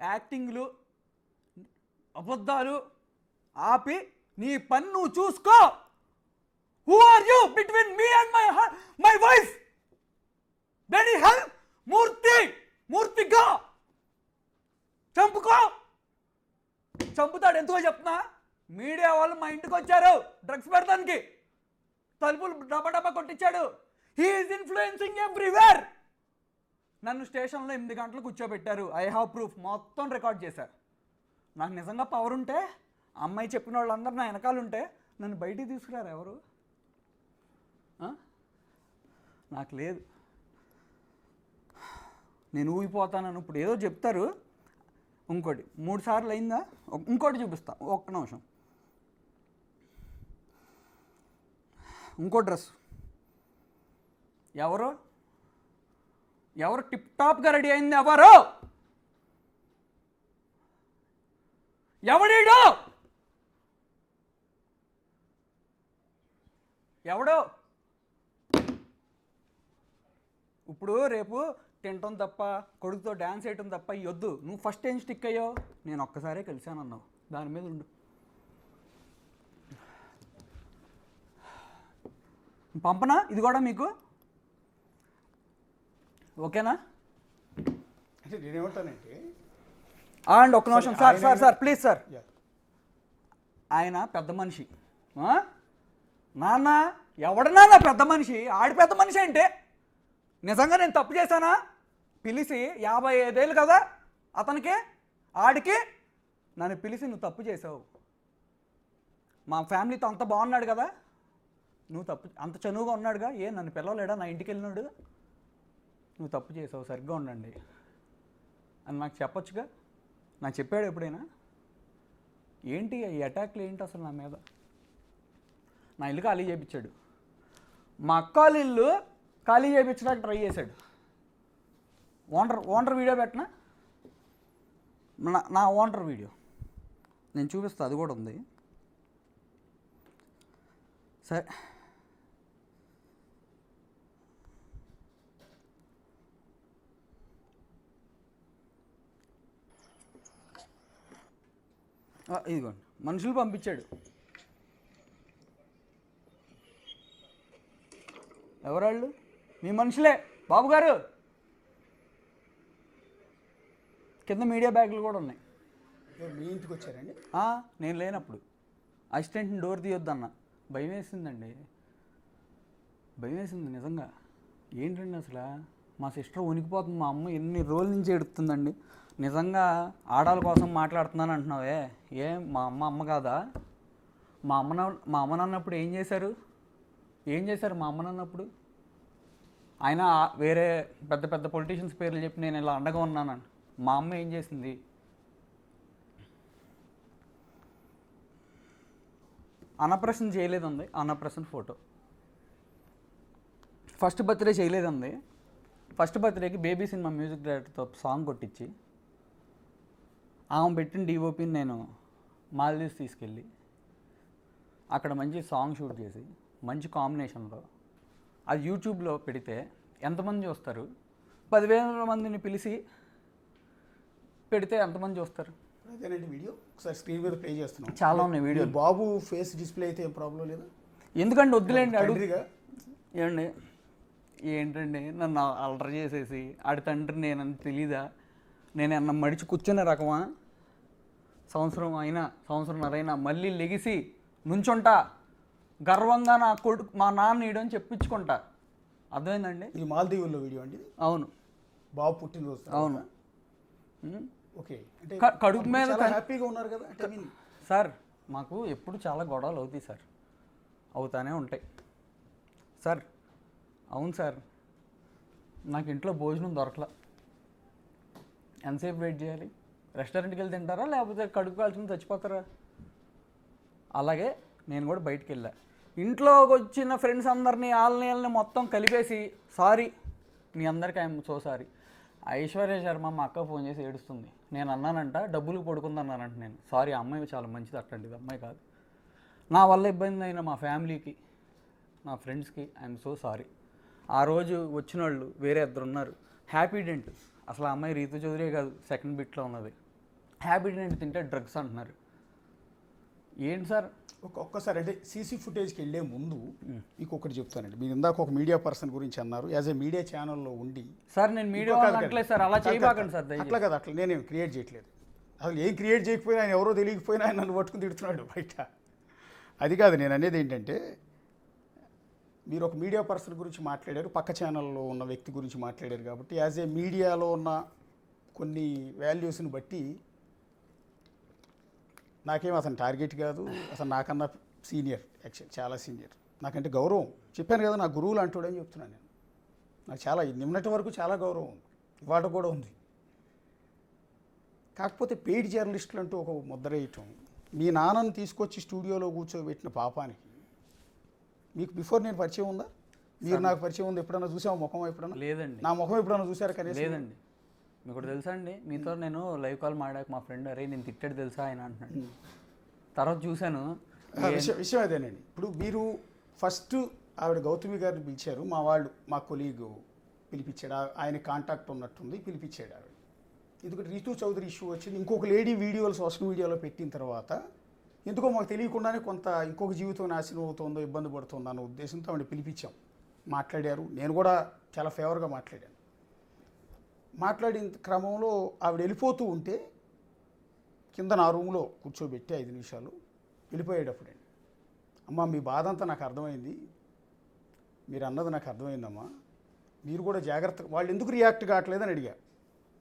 యాక్టింగ్లు అబద్ధాలు ఆపి నీ పని నువ్వు చూసుకో. Who are you between me and my wife? బెనీ హెల్ మూర్తిగా చంపుకో. చంపుతాడు. ఎందుకో చెప్తున్నా, మీడియా వాళ్ళు మా ఇంటికి వచ్చారు డ్రగ్స్ పెడతానికి, తలుపులు డబ్బా కొట్టించాడు. He is influencing everywhere. నన్ను స్టేషన్లో 8 గంటలు కూర్చోబెట్టారు. I have proof. మొత్తం రికార్డ్ చేశారు. నాకు నిజంగా పవర్ ఉంటే, అమ్మాయి చెప్పిన వాళ్ళందరూ నా వెనకాల ఉంటే నన్ను బయటికి తీసుకురారు ఎవరు? నాకు లేదు. నేను ఊగిపోతానని ఇప్పుడు ఏదో చెప్తారు. ఇంకోటి 3 సార్లు అయిందా? ఇంకోటి చూపిస్తా, ఒక్క నిమిషం. ఇంకో డ్రెస్ ఎవరు టిప్ టాప్గా రెడీ అయింది? ఎవడీడు? ఎవడో ఇప్పుడు రేపు తినటం తప్ప, కొడుకుతో డ్యాన్స్ వేయటం తప్ప ఇవద్దు. నువ్వు ఫస్ట్ ఏం స్టిక్ అయ్యో? నేను ఒక్కసారే కలిశానన్నావు. దాని మీద ఉండు. పంపనా ఇది కూడా మీకు? ఓకేనా? అంటే నేనేమంటానంటే, అండ్ ఒక్క నిమిషం సార్ ప్లీజ్ సార్. ఆయన పెద్ద మనిషి. నాన్న ఎవడన్నా నా పెద్ద మనిషి? ఆడి పెద్ద మనిషి అంటే నిజంగా నేను తప్పు చేశానా? పిలిచి 55 ఏళ్ళు కదా అతనికి, ఆడికి నన్ను పిలిచి నువ్వు తప్పు చేసావు, మా ఫ్యామిలీతో అంత బాగున్నాడు కదా, నువ్వు తప్పు, అంత చనువుగా ఉన్నాడుగా, నన్ను పిలవలేడా నా ఇంటికి వెళ్ళినాడు? నువ్వు తప్పు చేసావు, సరిగ్గా ఉండండి అని నాకు చెప్పొచ్చుగా. నాకు చెప్పాడు ఎప్పుడైనా? ఏంటి ఈ అటాక్లు ఏంటి అసలు నా మీద? నా ఇల్లు ఖాళీ చేయించాడు. మా అక్క వాళ్ళ ఇల్లు ఖాళీ చేయించడానికి ట్రై చేశాడు. ఓనర్ వీడియో పెట్టినా, నా ఓనర్ వీడియో నేను చూపిస్తా, అది కూడా ఉంది. సరే ఇదిగోండి, మనుషులు పంపించాడు. ఎవరాళ్ళు? మీ మనుషులే బాబు గారు. కింద మీడియా బ్యాగులు కూడా ఉన్నాయి. మీ ఇంటికి వచ్చారండి? నేను లేనప్పుడు అసిస్టెంట్ని డోర్ తీయొద్దన్న. భయం వేసిందండి, భయం వేసింది నిజంగా. ఏంటండి అసలు మా సిస్టర్ వణికిపోతుంది. మా అమ్మ ఎన్ని రోజుల నుంచి ఎడుతుందండి. నిజంగా ఆడాల కోసం మాట్లాడుతున్నాను అంటున్నావే, మా అమ్మ కాదా? మా అమ్మనన్నప్పుడు ఏం చేశారు మా అమ్మనన్నప్పుడు? ఆయన వేరే పెద్ద పెద్ద పొలిటీషియన్స్ పేర్లు చెప్పి నేను ఇలా అండగా ఉన్నాను. మా అమ్మ ఏం చేసింది? అన్నప్రసన్న చేయలేదండి. అన్నప్రసన్న ఫోటో. ఫస్ట్ బర్త్డే చేయలేదండి. ఫస్ట్ బర్త్డేకి బేబీ సినిమా మ్యూజిక్ డైరెక్టర్తో సాంగ్ కొట్టించి ఆమె పెట్టిన డిఓపిని నేను మాల్దీవ్స్ తీసుకెళ్ళి అక్కడ మంచి సాంగ్ షూట్ చేసి మంచి కాంబినేషన్లో అది యూట్యూబ్లో పెడితే ఎంతమంది చూస్తారు? 10,000 మందిని పిలిచి పెడితే ఎంతమంది చూస్తారు? అదేనండి వీడియో ఒకసారి స్క్రీన్ మీద ప్లే చేస్తున్నాం. చాలా ఉన్నాయి వీడియో. బాబు ఫేస్ డిస్ప్లే అయితే ఏం ప్రాబ్లం లేదా? ఎందుకంటే వద్దులేండి అడుగుగా. ఏంటండి నన్ను అలర్ చేసేసి ఆడి తండ్రి నేనని తెలీదా? నేను అన్న మడిచి కూర్చునే రకమా? సంవత్సరంన్నరైనా మళ్ళీ లెగిసి నుంచుంటా, గర్వంగా నా కొడుకు మా నాన్న ఈడని చెప్పించుకుంటా. అర్థమైందండి? ఇది మాల్దీవుల్లో వీడియో అండి? అవును. బాబు పుట్టినరోజు. అవును. ఓకే. అంటే కడుపు మీద హ్యాపీగా ఉన్నారు కదా? సార్ మాకు ఎప్పుడు చాలా గొడవలు అవుతాయి సార్, అవుతానే ఉంటాయి సార్. అవును సార్, నాకు ఇంట్లో భోజనం దొరకలా. ఎంతసేపు వెయిట్ చేయాలి? రెస్టారెంట్కి వెళ్ళి తింటారా లేకపోతే కడుపు కాల్చుకుని చచ్చిపోతారా? అలాగే నేను కూడా బయటికి వెళ్ళా. ఇంట్లోకి వచ్చిన ఫ్రెండ్స్ అందరినీ వాళ్ళని మొత్తం కలిపేసి సారీ మీ అందరికీ I'm so sorry. Aishwarya Sharma మా అక్క ఫోన్ చేసి ఏడుస్తుంది. నేను అన్నానంట డబ్బులకు పడుకుందన్నానంట. నేను సారీ, అమ్మాయి చాలా మంచిది, అట్లాంటిది అమ్మాయి కాదు. నా వల్ల ఇబ్బంది అయిన మా ఫ్యామిలీకి, నా ఫ్రెండ్స్కి ఐఎమ్ సో సారీ. ఆ రోజు వచ్చిన వాళ్ళు వేరే 2 ఉన్నారు. Happy dent. అసలు ఆ అమ్మాయి రీతు చౌదరి కాదు, సెకండ్ బిట్లో ఉన్నది. హ్యాబిట్ ఏంటి తింటే డ్రగ్స్ అంటున్నారు. ఏంటి సార్? ఒక్కసారి అంటే సీసీ ఫుటేజ్కి వెళ్ళే ముందు మీకు ఒకటి చెప్తానండి. మీరు ఇందాక ఒక మీడియా పర్సన్ గురించి అన్నారు. యాజ్ ఏ మీడియా ఛానల్లో ఉండి సార్ నేను మీడియా అనట్లేదు సార్, అలా చేయబాకండి సార్. అట్లా కదా, అట్లా నేనేం క్రియేట్ చేయట్లేదు. అసలు ఏం క్రియేట్ చేయకపోయినా ఆయన ఎవరో తెలియకపోయినా ఆయన నన్ను పట్టుకుని తిడుతున్నాడు బయట. అది కాదు నేను అనేది. ఏంటంటే మీరు ఒక మీడియా పర్సన్ గురించి మాట్లాడారు, పక్క ఛానల్లో ఉన్న వ్యక్తి గురించి మాట్లాడారు కాబట్టి యాజ్ ఏ మీడియాలో ఉన్న కొన్ని వాల్యూస్ని బట్టి నాకేం అతను టార్గెట్ కాదు. అసలు నాకన్నా సీనియర్, యాక్చువల్ చాలా సీనియర్, నాకంటే గౌరవం. చెప్పాను కదా, నా గురువులు అంటాడని చెప్తున్నాను నేను. నాకు చాలా నిన్నటి వరకు చాలా గౌరవం ఉంది, ఇవాళ కూడా ఉంది. కాకపోతే పెయిడ్ జర్నలిస్టులు అంటూ ఒక ముద్ర వేయటం, మీ నాన్నను తీసుకొచ్చి స్టూడియోలో కూర్చోబెట్టిన పాపానికి మీకు బిఫోర్ నేను పరిచయం ఉందా? మీరు నాకు పరిచయం ఉంది? ఎప్పుడన్నా చూసావు ముఖం? ఎప్పుడన్నా లేదండి. నా ముఖం ఎప్పుడన్నా చూసారా? కనీసం లేదండి. మీకు కూడా తెలుసా అండి, మీతో నేను లైవ్ కాల్ మాడాక మా ఫ్రెండ్ అరే నేను తిట్టాడు తెలుసా ఆయన అంటున్నాడు. తర్వాత చూశాను. విషయం అదేనండి. ఇప్పుడు మీరు ఫస్ట్ ఆవిడ గౌతమి గారిని పిలిచారు, మా వాళ్ళు మా కొలీగ్ పిలిపించాడు, ఆయన కాంటాక్ట్ ఉన్నట్టుంది, పిలిపించాడు ఆవిడ. ఎందుకంటే రీతూ చౌదరి ఇష్యూ వచ్చింది. ఇంకొక లేడీ వీడియోలు సోషల్ మీడియాలో పెట్టిన తర్వాత ఎందుకో మాకు తెలియకుండానే కొంత ఇంకొక జీవితం నాశనం అవుతుందో, ఇబ్బంది పడుతుందో అన్న ఉద్దేశంతో ఆవిడ పిలిపించాం. మాట్లాడారు, నేను కూడా చాలా ఫేవర్గా మాట్లాడాను. మాట్లాడిన క్రమంలో ఆవిడ వెళ్ళిపోతూ ఉంటే కింద నా రూమ్లో కూర్చోబెట్టి 5 నిమిషాలు వెళ్ళిపోయేటప్పుడండి, అమ్మ మీ బాధ అంతా నాకు అర్థమైంది, మీరు అన్నది నాకు అర్థమైందమ్మా, మీరు కూడా జాగ్రత్త. వాళ్ళు ఎందుకు రియాక్ట్ కావట్లేదని అడిగా.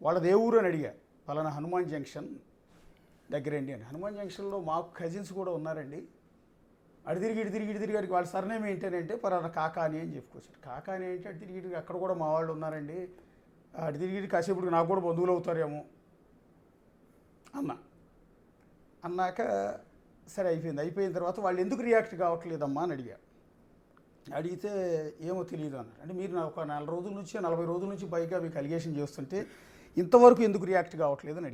వాళ్ళది ఏ ఊరు అని అడిగా. పలానా హనుమాన్ జంక్షన్ దగ్గరండి అని. హనుమాన్ జంక్షన్లో మాకు కజిన్స్ కూడా ఉన్నారండి. అటు తిరిగి వాళ్ళ సర్నేమ్ ఏంటంటే పలానా కాకాని అని చెప్పుకొచ్చారు. కాకాని ఏంటి? అటు తిరిగి అక్కడ కూడా మా వాళ్ళు ఉన్నారండి, అటు తిరిగి కాసేపుడికి నాకు కూడా బంధువులు అవుతారేమో అన్నాక సరే అయిపోయిన తర్వాత వాళ్ళు ఎందుకు రియాక్ట్ కావట్లేదమ్మా అని అడిగితే ఏమో తెలియదు అన్నారు. అంటే మీరు ఒక 40 రోజుల నుంచి 40 రోజుల నుంచి పైగా మీకు అలిగేషన్ చేస్తుంటే ఇంతవరకు ఎందుకు రియాక్ట్ కావట్లేదు అని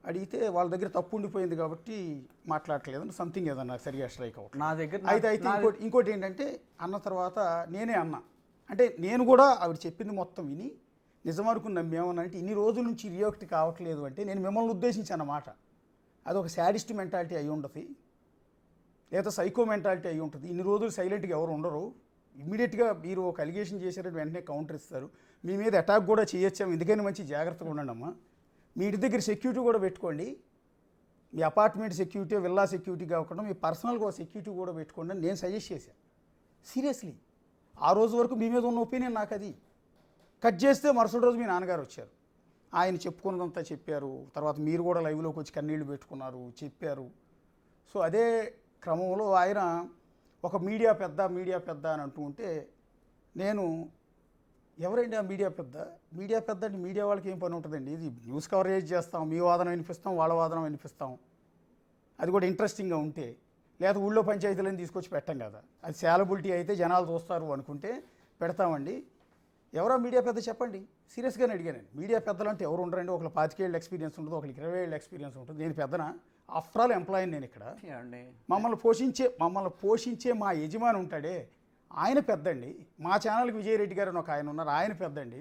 అడిగితే వాళ్ళ దగ్గర తప్పు ఉండిపోయింది కాబట్టి మాట్లాడట్లేదని సంథింగ్ ఏదన్నా సరిగా స్ట్రైక్ అవుట్ నా దగ్గర. అయితే ఇంకోటి ఏంటంటే అన్న తర్వాత నేనే అన్నా, అంటే నేను కూడా ఆవిడ చెప్పింది మొత్తం విని నిజమనుకుని నమ్మేమనంటే ఇన్ని రోజుల నుంచి రియాక్ట్ కావట్లేదు అంటే నేను మిమ్మల్ని ఉద్దేశించి అన్నమాట. అది ఒక శాడిస్ట్ మెంటాలిటీ అయి ఉంటుంది, లేదా సైకో మెంటాలిటీ అయి ఉంటుంది. ఇన్ని రోజులు సైలెంట్గా ఎవరు ఉండరు, ఇమ్మీడియట్గా మీరు ఒక అలిగేషన్ చేశారని వెంటనే కౌంటర్ ఇస్తారు. మీ మీద అటాక్ కూడా చేయొచ్చాము, ఎందుకని మంచి జాగ్రత్తగా ఉండండి అమ్మా. మీ ఇంటి దగ్గర సెక్యూరిటీ కూడా పెట్టుకోండి, మీ అపార్ట్మెంట్ సెక్యూరిటీ, విల్లా సెక్యూరిటీ కాకుండా మీ పర్సనల్గా సెక్యూరిటీ కూడా పెట్టుకోండి అని నేను సజెస్ట్ చేశాను. సీరియస్లీ ఆ రోజు వరకు మీ మీద ఉన్న ఒపీనియన్ నాకు అది. కట్ చేస్తే మరుసటి రోజు మీ నాన్నగారు వచ్చారు, ఆయన చెప్పుకున్నదంతా చెప్పారు. తర్వాత మీరు కూడా లైవ్లోకి వచ్చి కన్నీళ్లు పెట్టుకున్నారు, చెప్పారు. సో అదే క్రమంలో ఆయన ఒక మీడియా పెద్ద అని అంటూ ఉంటే నేను ఎవరండి ఆ మీడియా పెద్ద అంటే మీడియా వాళ్ళకి ఏం పని ఉంటుందండి? ఇది న్యూస్ కవరేజ్ చేస్తాం, మీ వాదన వినిపిస్తాం, వాళ్ళ వాదన వినిపిస్తాం, అది కూడా ఇంట్రెస్టింగ్గా ఉంటే. లేదా ఊళ్ళో పంచాయతీలను తీసుకొచ్చి పెట్టాం కదా, అది సేలబిలిటీ అయితే జనాలు చూస్తారు అనుకుంటే పెడతామండి. ఎవరో మీడియా పెద్ద చెప్పండి, సీరియస్గానే అడిగాను. మీడియా పెద్దలు అంటే ఎవరు ఉండరండి? ఒకళ్ళు 25 ఏళ్ళ ఎక్స్పీరియన్స్ ఉంటుంది, ఒకరికి 20 ఏళ్ళ ఎక్స్పీరియన్స్ ఉంటుంది. నేను పెద్దనా? ఆఫ్టర్ ఆల్ ఎంప్లాయీ నేను ఇక్కడ. మమ్మల్ని పోషించే మా యజమాని ఉంటాడే ఆయన పెద్దండి. మా ఛానల్కి విజయరెడ్డి గారు అని ఒక ఆయన ఉన్నారు, ఆయన పెద్దండి.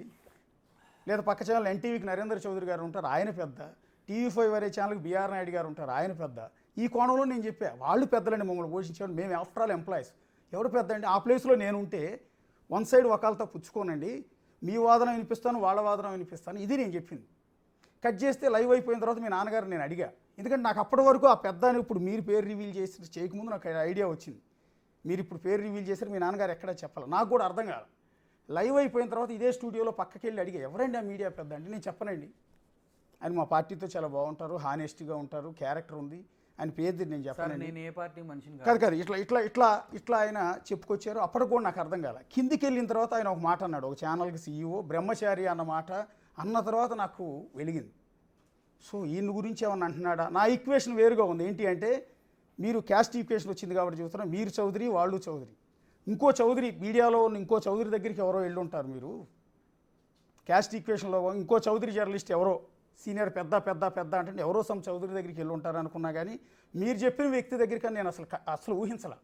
లేదా పక్క ఛానల్ ఎన్టీవీకి నరేంద్ర చౌదరి గారు ఉంటారు, ఆయన పెద్ద. TV5 అనే ఛానల్కి బిఆర్ నాయుడు గారు ఉంటారు, ఆయన పెద్ద. ఈ కోణంలో నేను చెప్పా, వాళ్ళు పెద్దలండి మమ్మల్ని పోషించేవాడు, మేము ఆఫ్టర్ ఆల్ ఎంప్లాయీస్. ఎవరు పెద్దండి? ఆ ప్లేస్లో నేను ఉంటే వన్ సైడ్ ఒకళ్ళతో పుచ్చుకోనండి, మీ వాదన వినిపిస్తాను, వాళ్ళ వాదన వినిపిస్తాను, ఇది నేను చెప్పింది. కట్ చేస్తే లైవ్ అయిపోయిన తర్వాత మీ నాన్నగారు నేను అడిగా, ఎందుకంటే నాకు అప్పటి వరకు ఆ పెద్ద అని ఇప్పుడు మీరు పేరు రివీల్ చేయకముందు నాకు ఐడియా వచ్చింది. మీరు ఇప్పుడు పేరు రివీల్ చేశారు, మీ నాన్నగారు ఎక్కడా చెప్పాలి, నాకు కూడా అర్థం కాదు. లైవ్ అయిపోయిన తర్వాత ఇదే స్టూడియోలో పక్కకి వెళ్ళి అడిగా, ఎవరండి ఆ మీడియా పెద్ద అంటే నేను చెప్పనండి, ఆయన మా పార్టీతో చాలా బాగుంటారు, హానెస్ట్గా ఉంటారు, క్యారెక్టర్ ఉంది, ఆయన పేరు నేను చెప్పాను. నేను ఏ పార్టీ మనిషిని కాదు ఇట్లా ఆయన చెప్పుకొచ్చారు. అప్పటికి కూడా నాకు అర్థం కాలే. కిందికి వెళ్ళిన తర్వాత ఆయన ఒక మాట అన్నాడు, ఒక ఛానల్కి CEO బ్రహ్మచారి అన్న మాట అన్న తర్వాత నాకు వెలిగింది. సో ఈయన గురించి ఏమన్నా అంటున్నాడా? నా ఈక్వేషన్ వేరుగా ఉంది. ఏంటి అంటే మీరు క్యాస్ట్ ఈక్వేషన్ వచ్చింది కాబట్టి చెబుతున్నా, మీరు చౌదరి, వాళ్ళు చౌదరి, ఇంకో చౌదరి మీడియాలో ఉన్న ఇంకో చౌదరి దగ్గరికి ఎవరో వెళ్ళి ఉంటారు. మీరు క్యాస్ట్ ఈక్వేషన్లో ఇంకో చౌదరి జర్నలిస్ట్ ఎవరో సీనియర్ పెద్ద అంటే ఎవరో సమ్ చౌదరి దగ్గరికి వెళ్ళి ఉంటారు అనుకున్నా, కానీ మీరు చెప్పిన వ్యక్తి దగ్గరికి నేను అసలు ఊహించలా.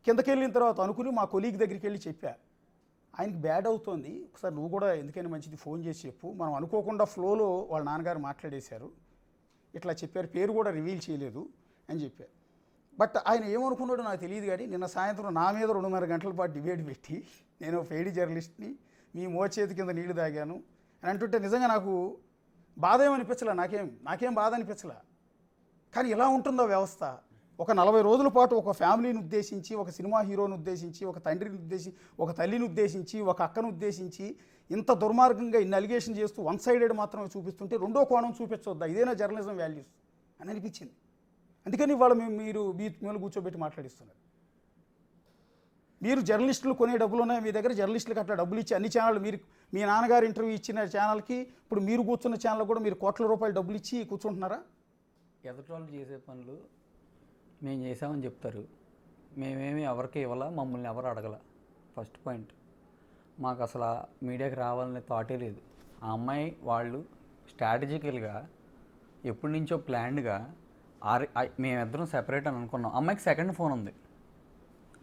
కిందకి వెళ్ళిన తర్వాత అనుకుని మా కొలీగ్ దగ్గరికి వెళ్ళి చెప్పా, ఆయనకి బ్యాడ్ అవుతోంది, ఒకసారి నువ్వు కూడా ఎందుకైనా మంచిది ఫోన్ చేసి చెప్పు. మనం అనుకోకుండా ఫ్లోలో వాళ్ళ నాన్నగారు మాట్లాడేశారు, ఇట్లా చెప్పారు, పేరు కూడా రివీల్ చేయలేదు అని చెప్పారు. బట్ ఆయన ఏమనుకున్నాడో నాకు తెలియదు, కానీ నిన్న సాయంత్రం నా మీద 2.5 గంటల పాటు డిబేట్ పెట్టి నేను ఫెయిడ్ జర్నలిస్ట్ని, మీ మోచేతి కింద నీళ్లు తాగాను అని అంటుంటే నిజంగా నాకు బాధ ఏమనిపించలే, నాకేం బాధ అనిపించలే. కానీ ఇలా ఉంటుందో వ్యవస్థ. ఒక 40 రోజుల పాటు ఒక ఫ్యామిలీని ఉద్దేశించి, ఒక సినిమా హీరోని ఉద్దేశించి, ఒక తండ్రిని ఉద్దేశించి, ఒక తల్లిని ఉద్దేశించి, ఒక అక్కను ఉద్దేశించి ఇంత దుర్మార్గంగా ఇన్ని అలిగేషన్ చేస్తూ వన్ సైడెడ్ మాత్రమే చూపిస్తుంటే రెండో కోణం చూపించొద్దా, ఇదేనా జర్నలిజం వాల్యూస్ అని అనిపించింది. అందుకని ఇవాళ మీరు మిమ్మల్ని కూర్చోబెట్టి మాట్లాడిస్తున్నారు. మీరు జర్నలిస్టులు కొనే డబ్బులు ఉన్నాయి మీ దగ్గర, జర్నలిస్టులకు అట్లా డబ్బులు ఇచ్చి అన్ని ఛానళ్ళు, మీరు మీ నాన్నగారు ఇంటర్వ్యూ ఇచ్చిన ఛానల్కి ఇప్పుడు మీరు కూర్చున్న ఛానల్ కూడా మీరు కోట్ల రూపాయలు డబ్బులు ఇచ్చి కూర్చుంటున్నారా? ఎదుటి చేసే పనులు మేము చేసామని చెప్తారు, మేమేమి ఎవరికి ఇవ్వాలా, మమ్మల్ని ఎవరు అడగల. ఫస్ట్ పాయింట్, మాకు అసలు మీడియాకి రావాలనే థాటే లేదు. ఆ అమ్మాయి వాళ్ళు స్ట్రాటజికల్గా ఎప్పటి నుంచో ప్లాన్డ్గా మేమిద్దరం సెపరేట్ అని అనుకున్నాం. అమ్మాయికి సెకండ్ ఫోన్ ఉంది,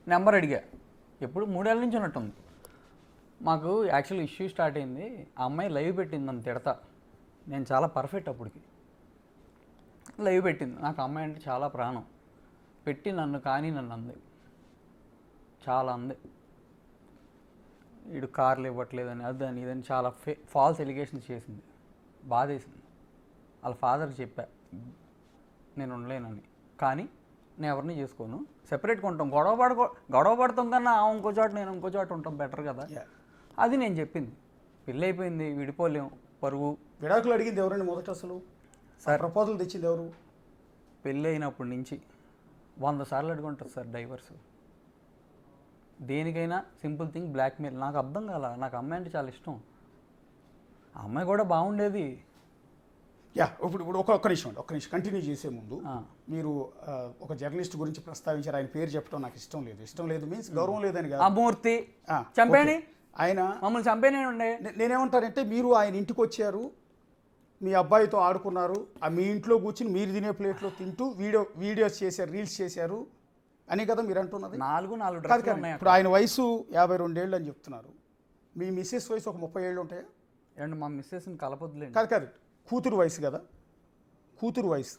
నెంబర్ అడిగా, ఎప్పుడు 3 ఏళ్ళ నుంచి ఉన్నట్టుంది. మాకు యాక్చువల్ ఇష్యూ స్టార్ట్ అయింది, ఆ అమ్మాయి లైవ్ పెట్టింది నన్ను తిడతా, నేను చాలా పర్ఫెక్ట్ అప్పటికి. లైవ్ పెట్టింది, నాకు అమ్మాయి అంటే చాలా ప్రాణం, పెట్టి నన్ను అంది, చాలా అంది. వీడు కార్లు ఇవ్వట్లేదని అదని ఇదని చాలా ఫాల్స్ ఎలిగేషన్స్ చేసింది. బాధేసింది. వాళ్ళ ఫాదర్కి చెప్పా నేను ఉండలేనని, కానీ నేను ఎవరిని చేసుకోను, సెపరేట్గా ఉంటాం, గొడవ పడతాం కన్నా ఇంకో చోట నేను ఇంకో చోట ఉంటాం బెటర్ కదా, అది నేను చెప్పింది. పెళ్ళి అయిపోయింది, విడిపోలేం, పరువు. విడాకులు అడిగింది ఎవరండి మొదట? అసలు సార్ ప్రపోజల్ తెచ్చింది ఎవరు? పెళ్ళి అయినప్పటి నుంచి 100 సార్లు అడుగుంటుంది సార్ డైవర్స్. దేనికైనా సింపుల్ థింగ్ బ్లాక్మెయిల్. నాకు అర్థం కాల, నాకు అమ్మాయి అంటే చాలా ఇష్టం, ఆ అమ్మాయి కూడా బాగుండేది. ఇప్పుడు ఒక్క నిమిషం కంటిన్యూ చేసే ముందు మీరు ఒక జర్నలిస్ట్ గురించి ప్రస్తావించారు, ఆయన పేరు చెప్పడం నాకు ఇష్టం లేదు మీన్స్ గౌరవం లేదని కాదు. మూర్తి చంపేని, ఆయన మమ్మల్ని చంపేనే ఉండే. నేనేమంటానంటే మీరు ఆయన ఇంటికి వచ్చారు, మీ అబ్బాయితో ఆడుకున్నారు, మీ ఇంట్లో కూర్చుని మీరు తినే ప్లేట్లో తింటూ వీడియోస్ చేశారు, రీల్స్ చేశారు అని కదా మీరు అంటున్నది. 4 ఇప్పుడు ఆయన వయసు 52 ఏళ్ళు అని చెప్తున్నారు, మీ మిస్సెస్ వయసు ఒక 30 ఏళ్ళు ఉంటాయా? అండ్ మా మిస్సెస్ని కలపొద్దులేండి. కాదు కూతురు వయసు కదా, కూతురు వయసు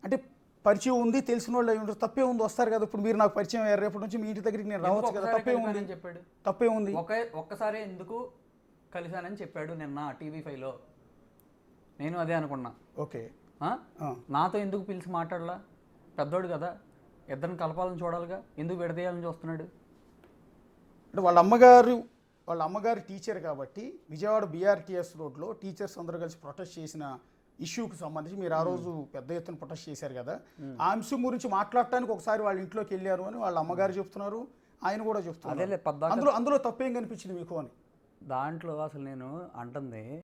అంటే పరిచయం ఉంది, తెలిసిన వాళ్ళు అయి ఉంటారు, తప్పే ఉంది, వస్తారు కదా. ఇప్పుడు మీరు నాకు పరిచయం అయ్యారు, రేపటి నుంచి మీ ఇంటి దగ్గరికి నేను రావచ్చు కదా, తప్పే ఉంది చెప్పాడు. తప్పే ఉంది. ఒక్కసారి ఎందుకు కలిశానని చెప్పాడు నిన్న TV5లో. నేను అదే అనుకున్నా. ఓకే, నాతో ఎందుకు పిలిచి మాట్లాడలా, పెద్దోడు కదా, ఇద్దరిని కలపాలని చూడాలిగా, ఎందుకు విడదీయాలని చూస్తున్నాడు? అంటే వాళ్ళ అమ్మగారు టీచర్ కాబట్టి విజయవాడ BRTS రోడ్లో టీచర్స్ అందరూ కలిసి ప్రొటెస్ట్ చేసిన ఇష్యూకి సంబంధించి మీరు ఆ రోజు పెద్ద ఎత్తున ప్రొటెస్ట్ చేశారు కదా, ఆ అంశం గురించి మాట్లాడటానికి ఒకసారి వాళ్ళ ఇంట్లోకి వెళ్ళారు అని వాళ్ళ అమ్మగారు చెప్తున్నారు, ఆయన కూడా చెప్తున్నారు. అందులో తప్పేం కనిపించింది మీకు అని? దాంట్లో అసలు నేను అంటుంది